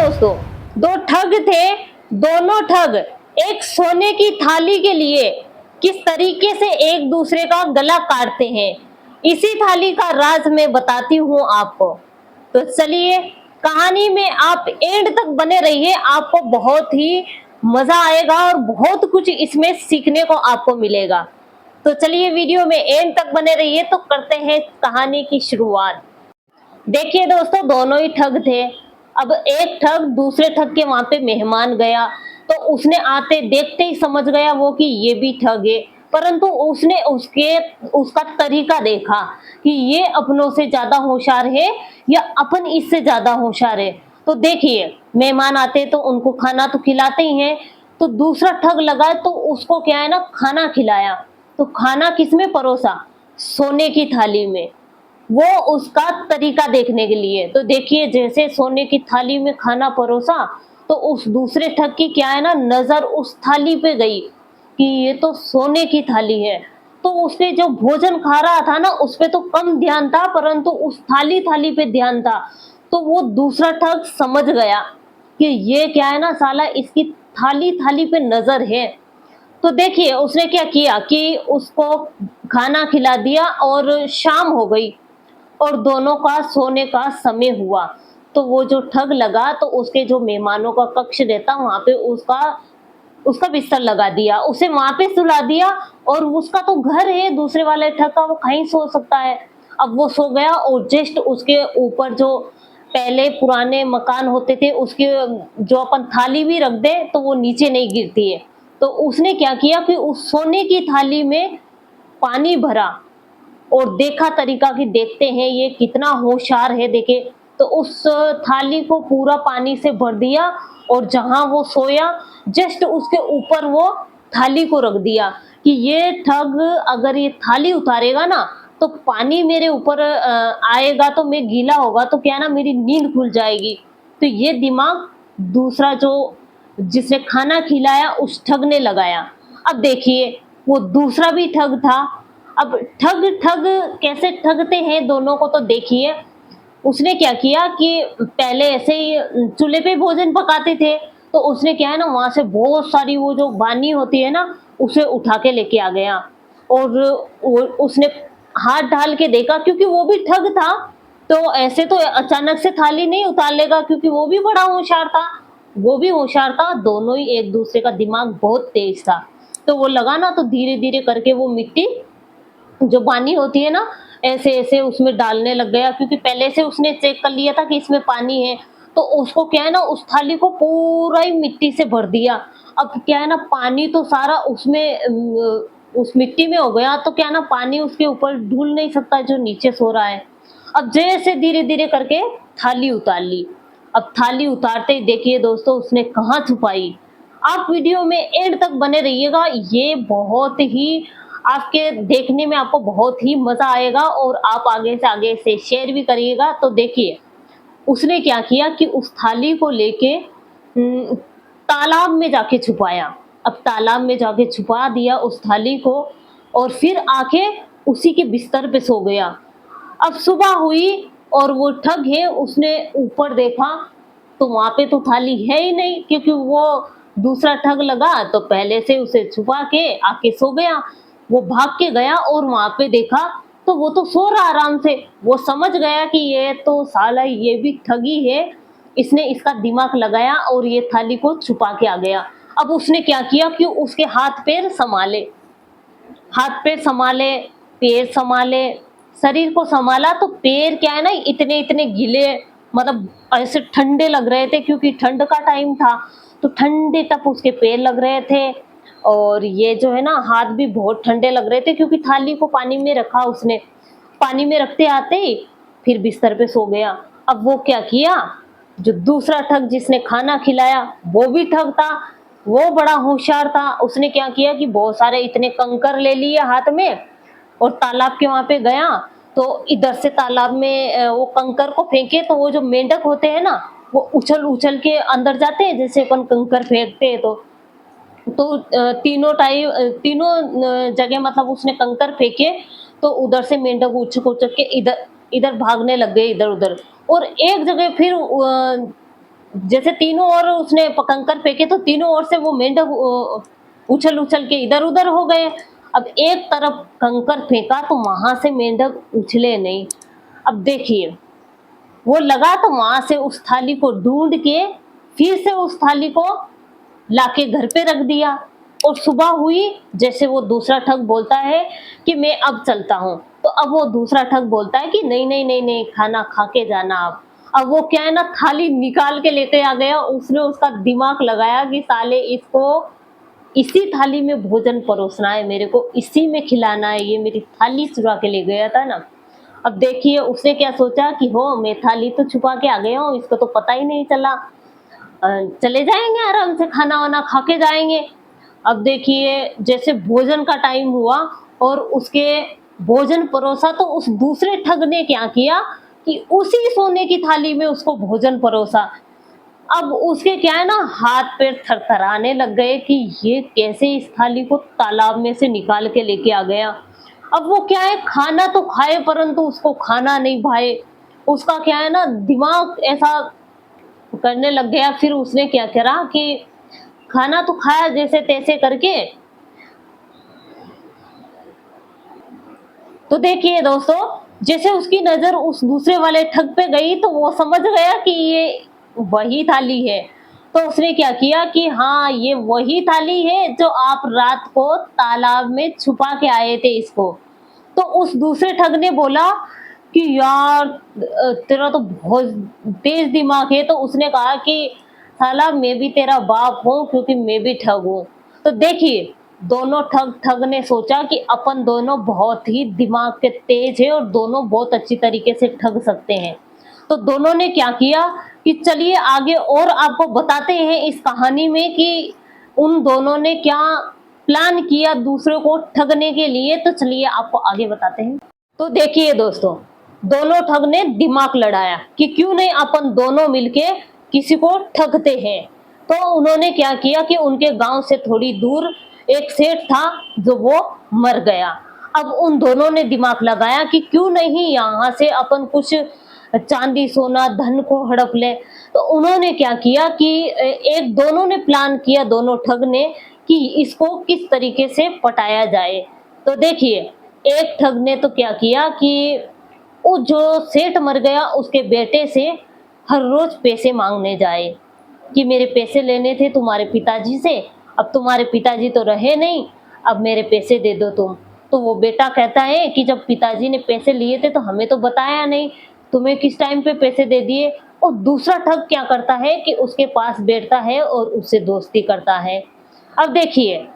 दोस्तों, दो ठग थे, दोनों ठग एक सोने की थाली के लिए किस तरीके से एक दूसरे का गला काटते हैं, इसी थाली का राज मैं बताती हूँ आपको। तो चलिए, कहानी में आप एंड तक बने रहिए, आपको बहुत ही मजा आएगा और बहुत कुछ इसमें सीखने को आपको मिलेगा। तो चलिए, वीडियो में एंड तक बने रहिए। तो करते हैं कहानी की शुरुआत। देखिए दोस्तों, दोनों ही ठग थे। अब एक ठग दूसरे ठग के वहां पे मेहमान गया, तो उसने आते देखते ही समझ गया वो कि ये भी ठग है। परंतु उसने उसका तरीका देखा कि ये अपनों से ज्यादा होशियार है या अपन इससे ज्यादा होशियार है। तो देखिए, मेहमान आते तो उनको खाना तो खिलाते ही हैं। तो दूसरा ठग लगा तो उसको क्या है ना, खाना खिलाया। तो खाना किसमें परोसा? सोने की थाली में। वो उसका तरीका देखने के लिए। तो देखिए, जैसे सोने की थाली में खाना परोसा, तो उस दूसरे ठग की क्या है ना, नजर उस थाली पे गई कि ये तो सोने की थाली है। तो उसने जो भोजन खा रहा था ना, उस पे तो कम ध्यान था, परंतु उस थाली पे ध्यान था। तो वो दूसरा ठग समझ गया कि ये क्या है ना, साला इसकी थाली पे नजर है। तो देखिए, उसने क्या किया कि उसको खाना खिला दिया और शाम हो गई और दोनों का सोने का समय हुआ। तो वो जो ठग लगा, तो उसके जो मेहमानों का कक्ष रहता वहां पे उसका उसका बिस्तर लगा दिया, उसे वहां पे सुला दिया। और उसका तो घर है दूसरे वाले ठग का, वो कहीं सो सकता है। अब वो सो गया और जस्ट उसके ऊपर जो पहले पुराने मकान होते थे, उसके जो अपन थाली भी रख दे तो वो नीचे नहीं गिरती है। तो उसने क्या किया कि उस सोने की थाली में पानी भरा और देखा तरीका कि देखते हैं ये कितना होशियार है। देखे, तो उस थाली को पूरा पानी से भर दिया और जहां वो सोया, जस्ट उसके ऊपर वो थाली को रख दिया कि ये ठग अगर ये थाली उतारेगा ना, तो पानी मेरे ऊपर आएगा तो मैं गीला होगा तो क्या ना, मेरी नींद खुल जाएगी। तो ये दिमाग दूसरा जो जिसने खाना खिलाया उस ठग ने लगाया। अब देखिए, वो दूसरा भी ठग था। अब ठग ठग कैसे ठगते हैं दोनों को, तो देखिए, उसने क्या किया कि पहले ऐसे ही चूल्हे पे भोजन पकाते थे। तो उसने क्या है ना, वहां से बहुत सारी वो जो बानी होती है ना, उसे उठा के लेके आ गया। और उसने हाथ डाल के देखा, क्योंकि वो भी ठग था। तो ऐसे तो अचानक से थाली नहीं उतार लेगा, क्योंकि वो भी बड़ा होशियार था। वो भी होशियार था, दोनों ही एक दूसरे का दिमाग बहुत तेज था। तो वो लगा ना, तो धीरे धीरे करके वो मिट्टी जो पानी होती है ना, ऐसे ऐसे उसमें डालने लग गया, क्योंकि पहले से उसने चेक कर लिया था कि इसमें पानी है। तो उसको क्या है ना, उस थाली को पूरा ही मिट्टी से भर दिया। अब क्या है ना, पानी तो सारा उसमें उस मिट्टी में हो गया। तो क्या है ना, पानी उसके ऊपर ढूल नहीं सकता जो नीचे सो रहा है। अब जैसे धीरे धीरे करके थाली उतार ली। अब थाली उतारते ही देखिए दोस्तों, उसने कहाँ छुपाई। आप वीडियो में एंड तक बने रहिएगा, ये बहुत ही आपके देखने में आपको बहुत ही मजा आएगा और आप आगे से शेयर भी करिएगा। तो देखिए, उसने क्या किया कि उस थाली को लेके तालाब में जाके छुपाया। अब तालाब में जाके छुपा दिया उस थाली को और फिर आके उसी के बिस्तर पे सो गया। अब सुबह हुई और वो ठग है, उसने ऊपर देखा तो वहां पे तो थाली है ही नहीं, क्योंकि वो दूसरा ठग लगा तो पहले से उसे छुपा के आके सो गया। वो भाग के गया और वहां पे देखा तो वो तो सो रहा आराम से। वो समझ गया कि ये तो साला ये भी ठगी है, इसने इसका दिमाग लगाया और ये थाली को छुपा के आ गया। अब उसने क्या किया कि उसके हाथ पैर संभाले, हाथ पैर संभाले, पैर संभाले, शरीर को संभाला। तो पैर क्या है ना, इतने इतने गीले, मतलब ऐसे ठंडे लग रहे थे, क्योंकि ठंड का टाइम था। तो ठंडे तप उसके पैर लग रहे थे। और ये जो है ना, हाथ भी बहुत ठंडे लग रहे थे, क्योंकि थाली को पानी में रखा उसने। पानी में रखते आते ही फिर बिस्तर पे सो गया। अब वो क्या किया, जो दूसरा ठग जिसने खाना खिलाया वो भी ठग था, वो बड़ा होशियार था। उसने क्या किया कि बहुत सारे इतने कंकर ले लिए हाथ में और तालाब के वहां पे गया। तो इधर से तालाब में वो कंकर को फेंके, तो वो जो मेंढक होते हैं ना, वो उछल उछल के अंदर जाते हैं, जैसे अपन कंकर फेंकते हैं। तो तीनों जगह मतलब उसने कंकर फेंके। तो उधर से मेंढक उछक उछक के इधर इधर भागने लग गए, इधर उधर। और एक जगह फिर जैसे तीनों ओर उसने कंकर फेंके तो तीनों ओर से वो मेंढक उछल उछल के इधर उधर हो गए। अब एक तरफ कंकर फेंका तो वहां से मेंढक उछले नहीं। अब देखिए, वो लगा तो वहां से उस थाली को ढूंढ के फिर से उस थाली को लाके घर पे रख दिया। और सुबह हुई, जैसे वो दूसरा ठग बोलता है कि मैं अब चलता हूँ, तो अब वो दूसरा ठग बोलता है कि नहीं नहीं नहीं नहीं, खाना खा के जाना आप। अब वो क्या है ना, थाली निकाल के लेते आ गया। उसने उसका दिमाग लगाया कि साले इसको इसी थाली में भोजन परोसना है, मेरे को इसी में खिलाना है, ये मेरी थाली चुरा के ले गया था ना। अब देखिए उसने क्या सोचा कि हो, मैं थाली तो छुपा के आ गया हूँ, इसको तो पता ही नहीं चला। चले जाएंगे आराम से, खाना वाना खा के जाएंगे। अब देखिए जैसे भोजन का टाइम हुआ और उसके भोजन परोसा, तो उस दूसरे ठग ने क्या किया कि उसी सोने की थाली में उसको भोजन परोसा। अब उसके क्या है ना, हाथ पैर थरथराने लग गए कि ये कैसे इस थाली को तालाब में से निकाल के लेके आ गया। अब वो क्या है, खाना तो खाए परंतु उसको खाना नहीं भाए। उसका क्या है ना, दिमाग ऐसा करने लग गया। फिर उसने क्या करा कि खाना तो खाया जैसे तैसे करके। तो देखिए दोस्तों, जैसे उसकी नजर उस दूसरे वाले ठग पे गई तो वो समझ गया कि ये वही थाली है। तो उसने क्या किया कि हाँ, ये वही थाली है जो आप रात को तालाब में छुपा के आए थे इसको। तो उस दूसरे ठग ने बोला कि यार तेरा तो बहुत तेज दिमाग है। तो उसने कहा कि साला मैं भी तेरा बाप हूँ, क्योंकि मैं भी ठग हूँ। तो देखिए, दोनों ठग ने सोचा कि अपन दोनों बहुत ही दिमाग के तेज है और दोनों बहुत अच्छी तरीके से ठग सकते हैं। तो दोनों ने क्या किया कि चलिए आगे और आपको बताते हैं इस कहानी में कि उन दोनों ने क्या प्लान किया दूसरों को ठगने के लिए। तो चलिए आपको आगे बताते हैं। तो देखिए दोस्तों, दोनों ठग ने दिमाग लड़ाया कि क्यों नहीं अपन दोनों मिलके किसी को ठगते हैं। तो उन्होंने क्या किया कि उनके गांव से थोड़ी दूर एक सेठ था जो वो मर गया। अब उन दोनों ने दिमाग लगाया कि क्यों नहीं यहाँ से अपन कुछ चांदी सोना धन को हड़प ले। तो उन्होंने क्या किया कि एक दोनों ने प्लान किया, दोनों ठग ने, कि इसको किस तरीके से पटाया जाए। तो देखिए, एक ठग ने तो क्या किया कि वो जो सेठ मर गया उसके बेटे से हर रोज पैसे मांगने जाए कि मेरे पैसे लेने थे तुम्हारे पिताजी से, अब तुम्हारे पिताजी तो रहे नहीं, अब मेरे पैसे दे दो तुम। तो वो बेटा कहता है कि जब पिताजी ने पैसे लिए थे तो हमें तो बताया नहीं, तुम्हें किस टाइम पे पैसे दे दिए। और दूसरा ठग क्या करता है कि उसके पास बैठता है और उससे दोस्ती करता है। अब देखिए,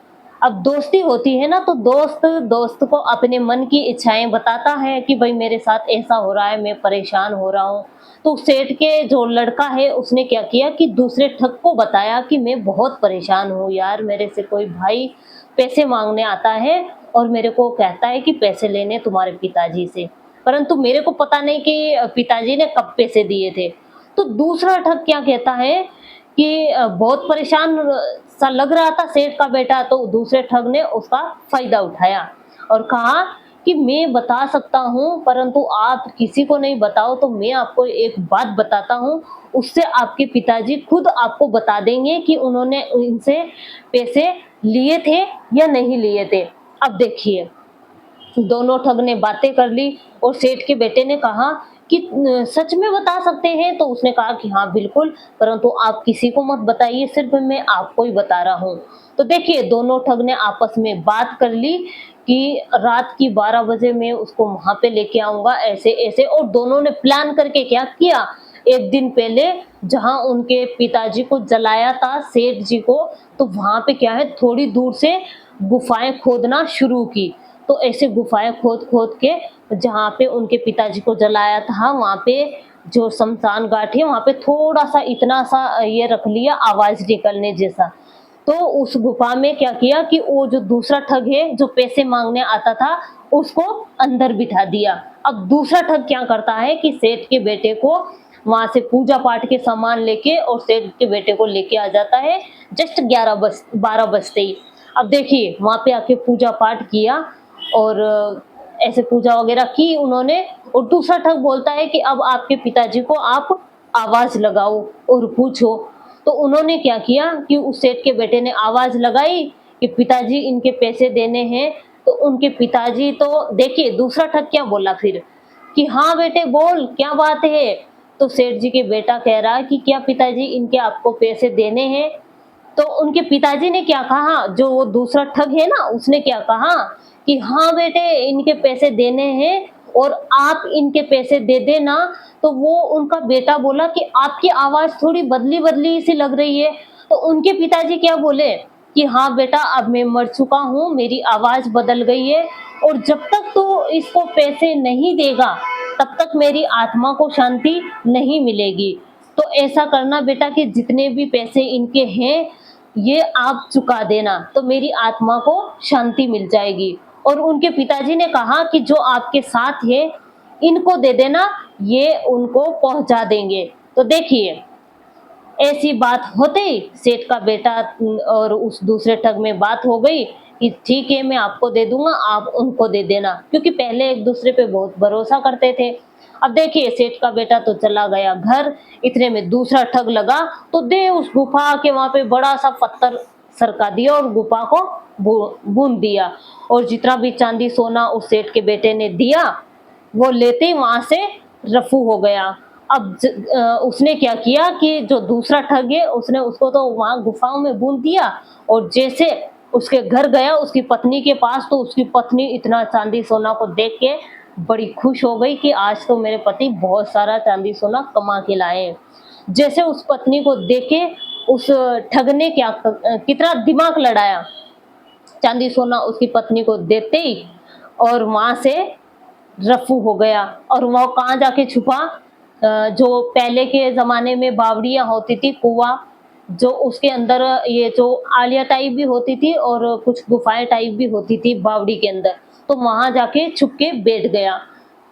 अब दोस्ती होती है ना, तो दोस्त दोस्त को अपने मन की इच्छाएं बताता है कि भाई मेरे साथ ऐसा हो रहा है, मैं परेशान हो रहा हूँ। तो सेठ के जो लड़का है उसने क्या किया कि दूसरे ठग को बताया कि मैं बहुत परेशान हूँ यार, मेरे से कोई भाई पैसे मांगने आता है और मेरे को कहता है कि पैसे लेने तुम्हारे पिताजी से, परंतु मेरे को पता नहीं कि पिताजी ने कब पैसे दिए थे। तो दूसरा ठग क्या कहता है कि बहुत परेशान सा लग रहा था सेठ का बेटा। तो दूसरे ठग ने उसका फायदा उठाया और कहा कि मैं बता सकता हूँ परंतु आप किसी को नहीं बताओ। तो मैं आपको एक बात बताता हूँ, उससे आपके पिताजी खुद आपको बता देंगे कि उन्होंने इनसे पैसे लिए थे या नहीं लिए थे। अब देखिए, दोनों ठग ने बातें कर ली और सेठ के बेटे ने कहा कि सच में बता सकते हैं। तो उसने कहा कि हाँ बिल्कुल, परंतु आप किसी को मत बताइए, सिर्फ मैं आपको ही बता रहा हूँ। तो देखिए, दोनों ठग ने आपस में बात कर ली कि रात की 12 बजे मैं उसको वहां पे लेके आऊंगा ऐसे ऐसे। और दोनों ने प्लान करके क्या किया, एक दिन पहले जहां उनके पिताजी को जलाया था सेठ जी को, तो वहां पे क्या है, थोड़ी दूर से गुफाएं खोदना शुरू की। तो ऐसे गुफाएं खोद खोद के जहाँ पे उनके पिताजी को जलाया था वहां पे जो शमशान घाट है वहां पे थोड़ा सा इतना सा ये रख लिया आवाज निकलने जैसा। तो उस गुफा में क्या किया कि वो जो दूसरा ठग है जो पैसे मांगने आता था उसको अंदर बिठा दिया। अब दूसरा ठग क्या करता है कि सेठ के बेटे को वहां से पूजा पाठ के सामान लेके और सेठ के बेटे को लेके आ जाता है जस्ट 12 बजते ही। अब देखिए, वहां पे आके पूजा पाठ किया और ऐसे पूजा वगैरह की उन्होंने। और दूसरा ठग बोलता है कि अब आपके पिताजी को आप आवाज लगाओ और पूछो। तो उन्होंने क्या किया कि उस सेठ के बेटे ने आवाज लगाई कि पिताजी इनके पैसे देने हैं। तो उनके पिताजी तो देखिए दूसरा ठग क्या बोला फिर कि हाँ बेटे बोल क्या बात है। तो सेठ जी के बेटा कह रहा है कि क्या पिताजी इनके आपको पैसे देने हैं। तो उनके पिताजी ने क्या कहा, जो वो दूसरा ठग है ना उसने क्या कहा कि हाँ बेटे इनके पैसे देने हैं और आप इनके पैसे दे देना। तो वो उनका बेटा बोला कि आपकी आवाज थोड़ी बदली बदली सी लग रही है। तो उनके पिताजी क्या बोले कि हाँ बेटा अब मैं मर चुका हूँ, मेरी आवाज बदल गई है और जब तक तू इसको पैसे नहीं देगा तब तक मेरी आत्मा को शांति नहीं मिलेगी। तो ऐसा करना बेटा कि जितने भी पैसे इनके हैं ये आप चुका देना तो मेरी आत्मा को शांति मिल जाएगी। और उनके पिताजी ने कहा कि जो आपके साथ है इनको दे देना, ये उनको पहुंचा देंगे। तो देखिए ऐसी बात होते ही सेठ का बेटा और उस दूसरे ठग में बात हो गई कि ठीक है मैं आपको दे दूंगा, आप उनको दे देना, क्योंकि पहले एक दूसरे पे बहुत भरोसा करते थे। अब देखिए सेठ का बेटा तो चला गया घर, इतने में दूसरा ठग लगा तो दे उस गुफा के वहां पे बड़ा सा पत्थर सरका दिया और गुफा को बूंद दिया। और जितना भी चांदी सोना उस सेठ के बेटे ने दिया वो लेते ही वहां से रफू हो गया। अब उसने क्या किया कि जो दूसरा ठग है उसने उसको तो वहां गुफाओं में बूंद दिया और जैसे उसके घर गया उसकी पत्नी के पास तो उसकी पत्नी इतना चांदी सोना को देख के बड़ी खुश हो गई कि आज तो मेरे पति बहुत सारा चांदी सोना कमा के लाए। जैसे उस पत्नी को देखे उस ठग ने क्या कितना दिमाग लड़ाया, चांदी सोना उसकी पत्नी को देते ही और वहां से रफू हो गया। और वो कहाँ जाके छुपा, जो पहले के ज़माने में बावड़ियाँ होती थी, कुआँ, जो उसके अंदर ये जो आलिया टाइप भी होती थी और कुछ गुफाएँ टाइप भी होती थी बावड़ी के अंदर, तो वहाँ जाके छुप के बैठ गया।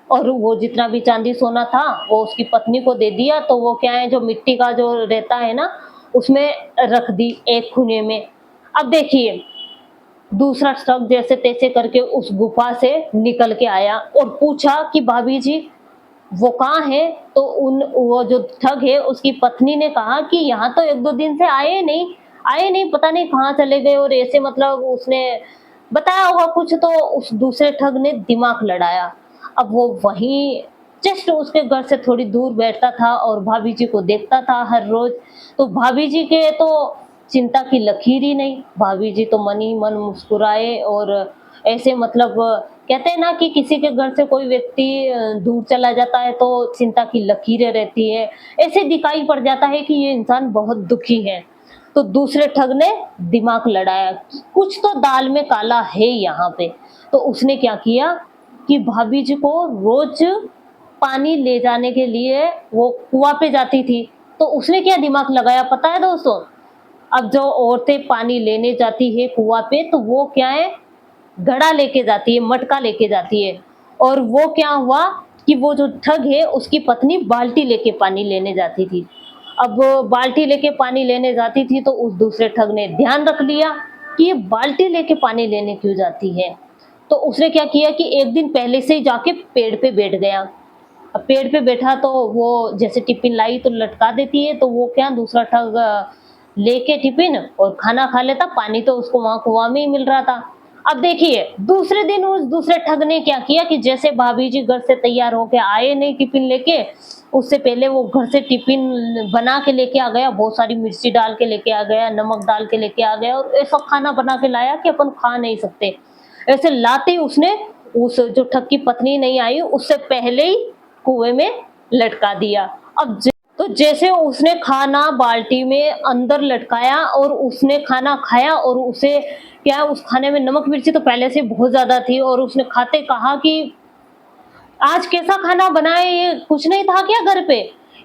और वो जितना भी चांदी सोना था वो उसकी पत्नी को दे दिया। तो वो क्या है जो मिट्टी का जो रहता है ना उसमें रख दी एक खूने में। अब देखिए दूसरा शख्स जैसे तैसे करके उस गुफा से निकल के आया और पूछा कि भाभी जी वो कहाँ है। तो उन वो जो ठग है उसकी पत्नी ने कहा कि यहाँ तो एक दो दिन से आए नहीं, पता नहीं कहाँ चले गए। और ऐसे मतलब उसने बताया होगा कुछ। तो उस दूसरे ठग ने दिमाग लड़ाया। अब वो वहीं जस्ट उसके घर से थोड़ी दूर बैठता था और भाभी जी को देखता था हर रोज। तो भाभी जी के तो चिंता की लकीर ही नहीं, भाभी जी तो मन ही मन मुस्कुराए और ऐसे मतलब कहते हैं ना कि किसी के घर से कोई व्यक्ति दूर चला जाता है तो चिंता की लकीरें रहती है, ऐसे दिखाई पड़ जाता है कि ये इंसान बहुत दुखी है। तो दूसरे ठग ने दिमाग लड़ाया, कुछ तो दाल में काला है यहाँ पे। तो उसने क्या किया कि भाभी जी को रोज पानी ले जाने के लिए वो कुआं पे जाती थी। तो उसने क्या दिमाग लगाया पता है दोस्तों, अब जो औरतें पानी लेने जाती है कुआं पे तो वो क्या है घड़ा लेके जाती है, मटका लेके जाती है। और वो क्या हुआ कि वो जो ठग है उसकी पत्नी बाल्टी लेके पानी लेने जाती थी। अब बाल्टी लेके पानी लेने जाती थी तो उस दूसरे ठग ने ध्यान रख लिया कि ये बाल्टी लेके पानी लेने क्यों जाती है। तो उसने क्या किया कि एक दिन पहले से ही जाके पेड़ पे बैठ गया। अब पेड़ पे बैठा तो वो जैसे टिफिन लाई तो लटका देती है, तो वो क्या दूसरा ठग लेके टिफिन और खाना खा लेता, पानी तो उसको वहां कुआं में ही मिल रहा था। अब देखिए दूसरे दिन उस दूसरे ठग ने क्या किया कि जैसे भाभी जी घर से तैयार होके आए नहीं टिफिन लेके, उससे पहले वो घर से टिफिन बना के लेके आ गया, बहुत सारी मिर्ची डाल के लेके आ गया, नमक डाल के लेके आ गया और ऐसा खाना बना के लाया कि अपन खा नहीं सकते। ऐसे लाते ही उसने उस जो ठग की पत्नी नहीं आई उससे पहले ही कुएं में लटका दिया। अब तो जैसे उसने खाना बाल्टी में अंदर लटकाया और उसने खाना खाया और उसे क्या उस खाने में नमक मिर्ची तो पहले से बहुत ज्यादा थी और उसने खाते कहा कि आज कैसा खाना बनाए, ये कुछ नहीं था क्या घर पे।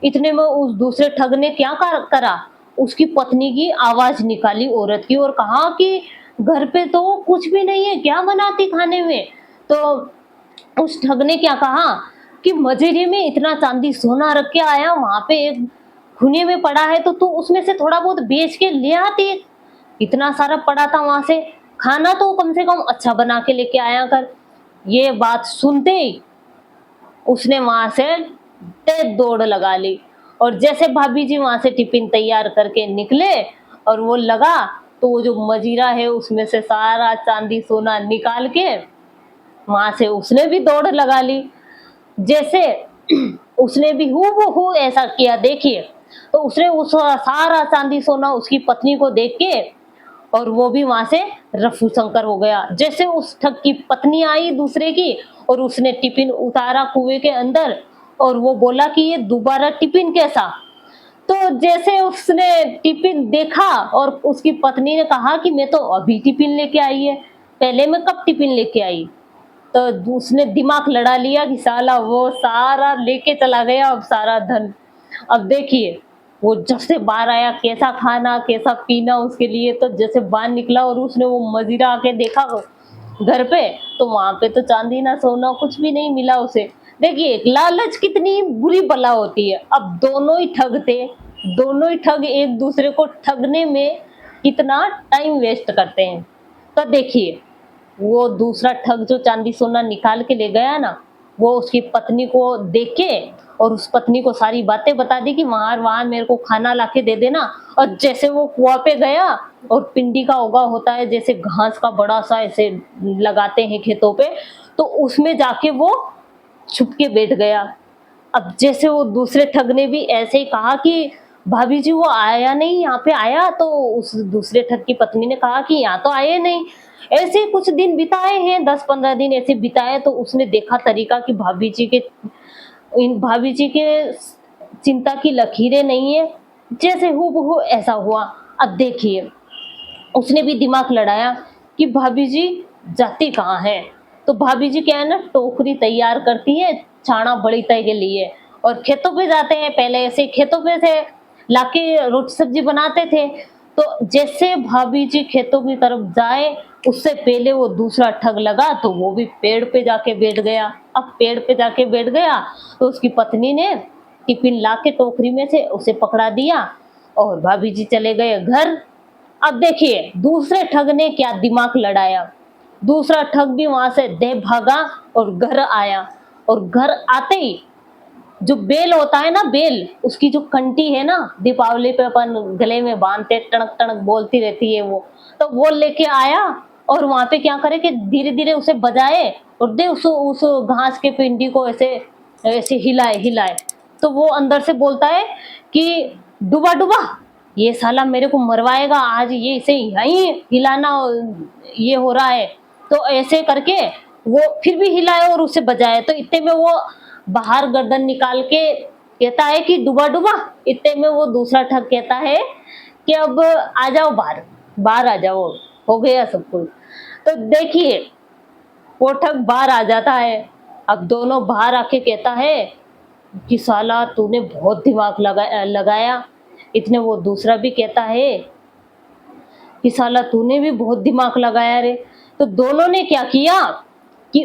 इतने में उस दूसरे ठग ने क्या करा, उसकी पत्नी की आवाज निकाली औरत की और कहा कि घर पे तो कुछ भी नहीं है, क्या बनाती खाने में। तो उस ठग ने क्या कहा कि मजेरे में इतना चांदी सोना रख के आया, वहां पे एक खुने में पड़ा है तो तू उसमें से थोड़ा बहुत बेच के ले आती, इतना सारा पड़ा था वहां से, खाना तो कम से कम अच्छा बना के लेके आया कर। ये बात सुनते ही उसने वहां से तेज दौड़ लगा ली और जैसे भाभी जी वहां से टिफिन तैयार करके निकले और वो लगा, तो वो जो मजीरा है उसमें से सारा चांदी सोना निकाल के वहां से उसने भी दौड़ लगा ली। जैसे उसने भी हूबहू ऐसा किया, देखिए। तो उसने उस सारा चांदी सोना उसकी पत्नी को देख के, और वो भी वहां से रफू शंकर हो गया। जैसे उस ठग की पत्नी आई दूसरे की, और उसने टिफिन उतारा कुएं के अंदर, और वो बोला कि ये दोबारा टिफिन कैसा। तो जैसे उसने टिफिन देखा, और उसकी पत्नी ने कहा कि मैं तो अभी टिफिन लेके आई है, पहले मैं कब टिफिन लेके आई। तो उसने दिमाग लड़ा लिया कि साला वो सारा लेके चला गया, अब सारा धन। अब देखिए, वो जब से बाहर आया, कैसा खाना कैसा पीना उसके लिए, तो जैसे बाहर निकला और उसने वो मजीरा आके देखा घर पे, तो वहां पे तो चांदी ना सोना कुछ भी नहीं मिला उसे। देखिए लालच कितनी बुरी बला होती है। अब दोनों ही ठग थे, दोनों ही ठग एक दूसरे को ठगने में कितना टाइम वेस्ट करते हैं। तो देखिए, वो दूसरा ठग जो चांदी सोना निकाल के ले गया ना, वो उसकी पत्नी को देख के, और उस पत्नी को सारी बातें बता दी कि वहां वहां मेरे को खाना लाके दे देना। और जैसे वो कुआं पे गया, और पिंडी का उगा होता है जैसे घास का बड़ा सा ऐसे लगाते हैं खेतों पे, तो उसमें जाके वो छुप के बैठ गया। अब जैसे वो दूसरे ठग ने भी ऐसे ही कहा कि भाभी जी वो आया नहीं, यहाँ पे आया। तो उस दूसरे ठग की पत्नी ने कहा कि यहाँ तो आए नहीं। ऐसे ही कुछ दिन बिताए हैं, 10-15 दिन ऐसे बिताए, तो उसने देखा तरीका कि भाभी जी के चिंता की लकीरें नहीं है, जैसे हूबहू ऐसा हुआ। अब देखिए, उसने भी दिमाग लड़ाया कि भाभी जी जाती कहाँ है। तो भाभी जी क्या है ना, टोकरी तैयार करती है छाना बड़ी तय के लिए, और खेतों पे जाते हैं। पहले ऐसे खेतों पे से लाके रोटी सब्जी बनाते थे। तो जैसे भाभी जी खेतों की तरफ जाए, उससे पहले वो दूसरा ठग लगा, तो वो भी पेड़ पे जाके बैठ गया। अब पेड़ पे जाके बैठ गया, तो उसकी पत्नी ने टिफिन ला के टोकरी में से उसे पकड़ा दिया, और भाभी जी चले गए घर। अब देखिए दूसरे ठग ने क्या दिमाग लड़ाया। दूसरा ठग भी वहां से दे भागा और घर आया, और घर आते ही जो बेल होता है ना, बेल, उसकी जो कंठी है ना, दीपावली पे अपन गले में बांधते, टणक टणक बोलती रहती है वो, तो वो लेके आया। और वहां पे क्या करे कि धीरे धीरे उसे बजाए, और दे उस घास के पिंडी को ऐसे ऐसे हिलाए हिलाए। तो वो अंदर से बोलता है कि डूबा डूबा, ये साला मेरे को मरवाएगा आज, ये इसे यहीं हिलाना ये हो रहा है। तो ऐसे करके वो फिर भी हिलाए और उसे बजाए। तो इतने में वो बाहर गर्दन निकाल के कहता है कि डूबा डूबा। इतने में वो दूसरा ठग कहता है कि अब आ जाओ बाहर, बाहर आ जाओ, हो गया सब कुछ। तो देखिए, वो ठग बाहर आ जाता है। अब दोनों बाहर आके कहता है कि साला तूने बहुत दिमाग लगाया। इतने वो दूसरा भी कहता है कि साला तूने भी बहुत दिमाग लगाया रे। तो दोनों ने क्या किया कि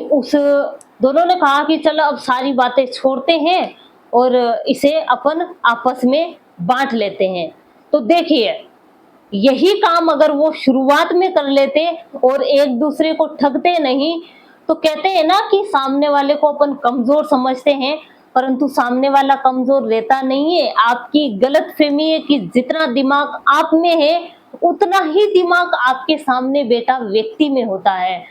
दोनों ने कहा कि चलो अब सारी बातें छोड़ते हैं, और इसे अपन आपस में बांट लेते हैं। तो देखिए, यही काम अगर वो शुरुआत में कर लेते और एक दूसरे को ठगते नहीं, तो कहते हैं ना कि सामने वाले को अपन कमजोर समझते हैं, परंतु सामने वाला कमजोर रहता नहीं है। आपकी गलतफहमी है कि जितना दिमाग आप में है, उतना ही दिमाग आपके सामने बैठा व्यक्ति में होता है।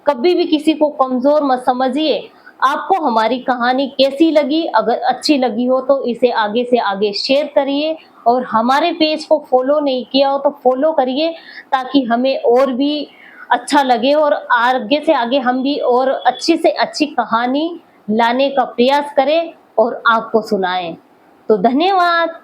कभी भी किसी को कमजोर मत समझिए। आपको हमारी कहानी कैसी लगी? अगर अच्छी लगी हो तो इसे आगे से आगे शेयर करिए, और हमारे पेज को फॉलो नहीं किया हो तो फॉलो करिए, ताकि हमें और भी अच्छा लगे, और आगे से आगे हम भी और अच्छी से अच्छी कहानी लाने का प्रयास करें और आपको सुनाएं। तो धन्यवाद।